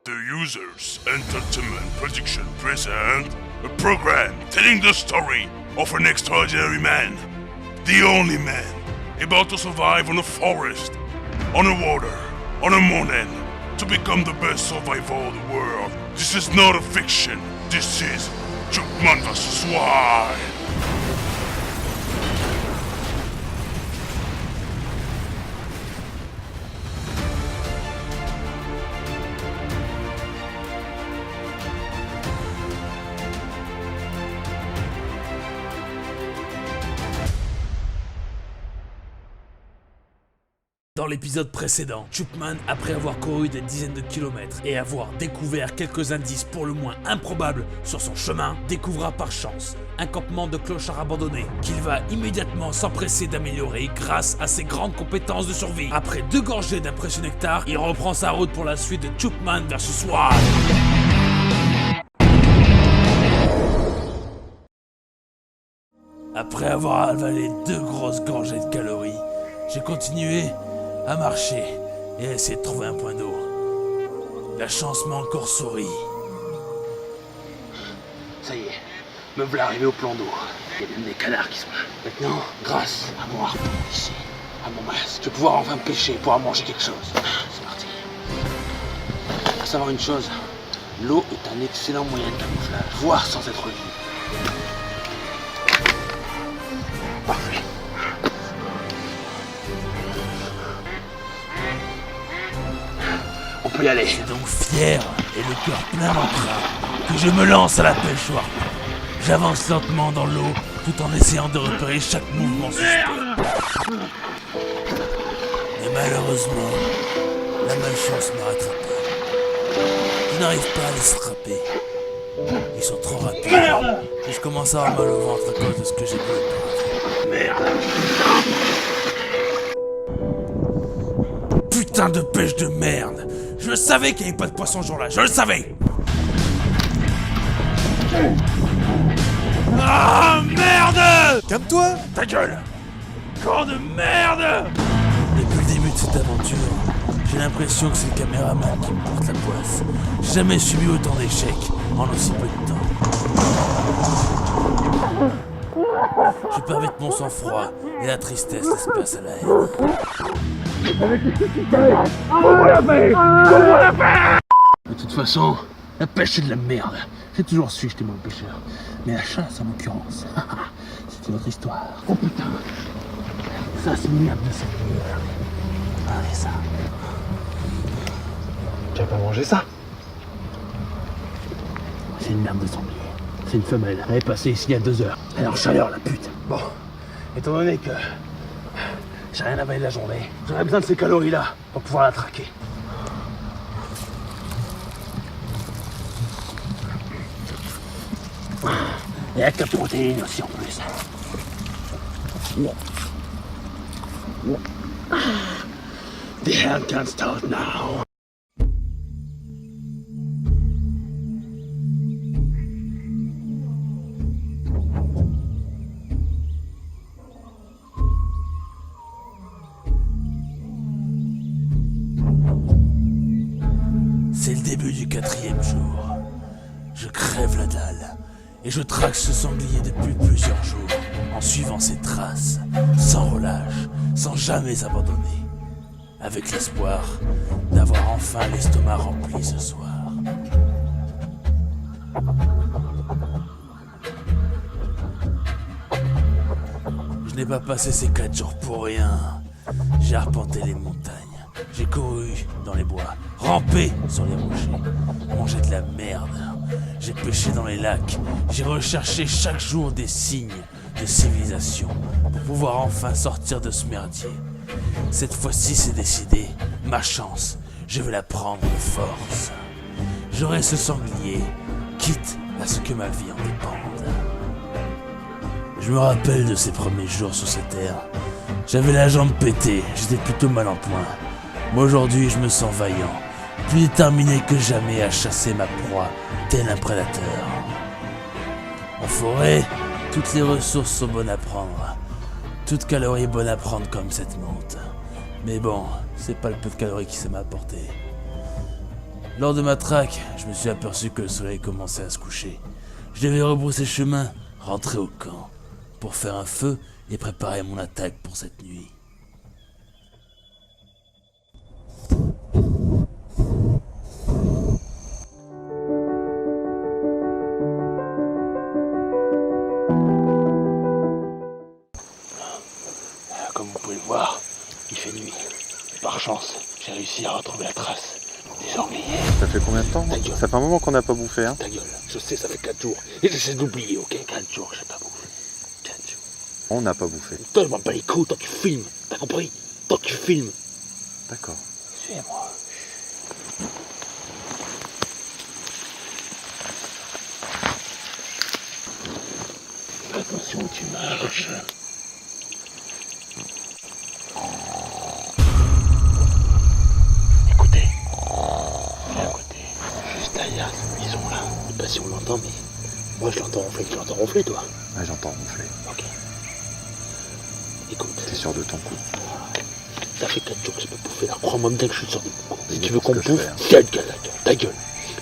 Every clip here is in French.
The Users Entertainment Production present a program telling the story of an extraordinary man. The only man able to survive on a forest, on a water, on a mountain, to become the best survivor of the world. This is not a fiction. This is Chupman vs. Wild. Dans l'épisode précédent, Chupman, après avoir couru des dizaines de kilomètres et avoir découvert quelques indices pour le moins improbables sur son chemin, découvrira par chance un campement de clochards abandonné qu'il va immédiatement s'empresser d'améliorer grâce à ses grandes compétences de survie. Après 2 gorgées d'impression nectar, il reprend sa route pour la suite de Chupman vs. Wild. Après avoir avalé 2 grosses gorgées de calories, j'ai continué à marcher et à essayer de trouver un point d'eau. La chance m'a encore souri. Ça y est, me voilà arrivé au plan d'eau. Il y a même des canards qui sont là. Maintenant, grâce à mon harpon ici, à mon masque, je vais pouvoir enfin pêcher, pouvoir manger quelque chose. C'est parti. Faut savoir une chose, l'eau est un excellent moyen de camouflage, voire sans être vu. Parfait. On peut y aller. C'est donc fier et le cœur plein d'entrain que je me lance à la pêche au harpon. J'avance lentement dans l'eau tout en essayant de repérer chaque mouvement suspect. Mais malheureusement, la malchance me rattrape. Je n'arrive pas à les attraper. Ils sont trop rapides et je commence à avoir mal au ventre à cause de ce que j'ai bu. Merde. Putain de pêche de merde! Je le savais qu'il n'y avait pas de poisson ce jour-là, je le savais! Ah merde! Calme-toi! Ta gueule! Corps de merde! Depuis le début de cette aventure, j'ai l'impression que c'est le caméraman qui me porte la poisse. J'ai jamais subi autant d'échecs en aussi peu de temps. Je perds vite mon sang-froid et la tristesse laisse place à la haine. De toute façon, la pêche c'est de la merde. J'ai toujours su que j'étais mauvais pêcheur. Mais la chasse en l'occurrence, c'est une autre histoire. Oh putain. Ça c'est une merde de sanglier. Allez ça. Tu vas pas manger ça? C'est une merde de sanglier. C'est une femelle. Elle est passée ici il y a 2 heures. Elle est en chaleur la pute. Bon, étant donné que j'ai rien avalé la journée, j'aurais besoin de ces calories là pour pouvoir la traquer. Et avec la protéine aussi en plus. The hell can't start now. C'est le début du 4e jour. Je crève la dalle et je traque ce sanglier depuis plusieurs jours en suivant ses traces, sans relâche, sans jamais abandonner, avec l'espoir d'avoir enfin l'estomac rempli ce soir. Je n'ai pas passé ces 4 jours pour rien. J'ai arpenté les montagnes. J'ai couru dans les bois, rampé sur les rochers, mangé de la merde. J'ai pêché dans les lacs, j'ai recherché chaque jour des signes de civilisation pour pouvoir enfin sortir de ce merdier. Cette fois-ci c'est décidé, ma chance, je vais la prendre de force. J'aurai ce sanglier, quitte à ce que ma vie en dépende. Je me rappelle de ces premiers jours sur cette terre. J'avais la jambe pétée, j'étais plutôt mal en point. Mais aujourd'hui, je me sens vaillant, plus déterminé que jamais à chasser ma proie, tel un prédateur. En forêt, toutes les ressources sont bonnes à prendre. Toute calorie bonne à prendre comme cette menthe. Mais bon, c'est pas le peu de calories qui ça m'a apporté. Lors de ma traque, je me suis aperçu que le soleil commençait à se coucher. Je devais rebrousser chemin, rentrer au camp, pour faire un feu et préparer mon attaque pour cette nuit. Comme vous pouvez le voir, il fait nuit. Par chance, j'ai réussi à retrouver la trace des sangliers. Ça fait combien de temps? Ta gueule. Ça fait un moment qu'on n'a pas bouffé, hein? Ta gueule, je sais, ça fait 4 jours. Et j'essaie d'oublier, ok? 4 jours que j'ai pas bouffé. 4 jours. On n'a pas bouffé. Toi, je m'en bats les couilles tant que tu filmes. T'as compris? Tant que tu filmes. D'accord. Suivez-moi. Fais attention où tu marches. Écoutez. Viens à côté. Juste derrière cette maison là. Je sais pas si on l'entend, mais moi je l'entends ronfler. Tu l'entends ronfler, toi? Ouais, j'entends ronfler. Ok. Écoute. T'es sûr de ton coup? Ça fait 4 jours que j'ai pas bouffé, alors crois-moi bien que je suis sur des boucons. Si dis tu veux pas ce qu'on que je bouffe, fais, hein. ta gueule.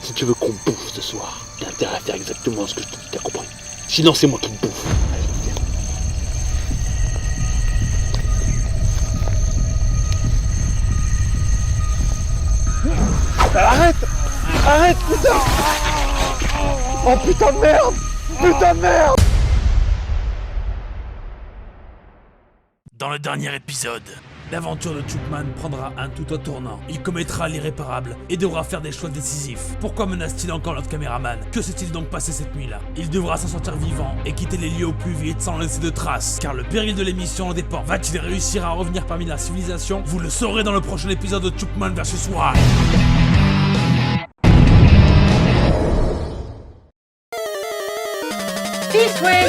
Si tu veux qu'on bouffe ce soir, t'as intérêt à faire exactement ce que je te dis, t'as compris? Sinon c'est moi qui te bouffe. Allez, viens. Arrête! Arrête, putain! Oh putain de merde! Putain de merde! Dans le dernier épisode, l'aventure de Chupman prendra un tout autre tournant. Il commettra l'irréparable et devra faire des choix décisifs. Pourquoi menace-t-il encore notre caméraman? Que s'est-il donc passé cette nuit-là? Il devra s'en sortir vivant et quitter les lieux au plus vite sans laisser de traces. Car le péril de l'émission en dépend. Va-t-il réussir à revenir parmi la civilisation? Vous le saurez dans le prochain épisode de Chupman vs Wild. This way!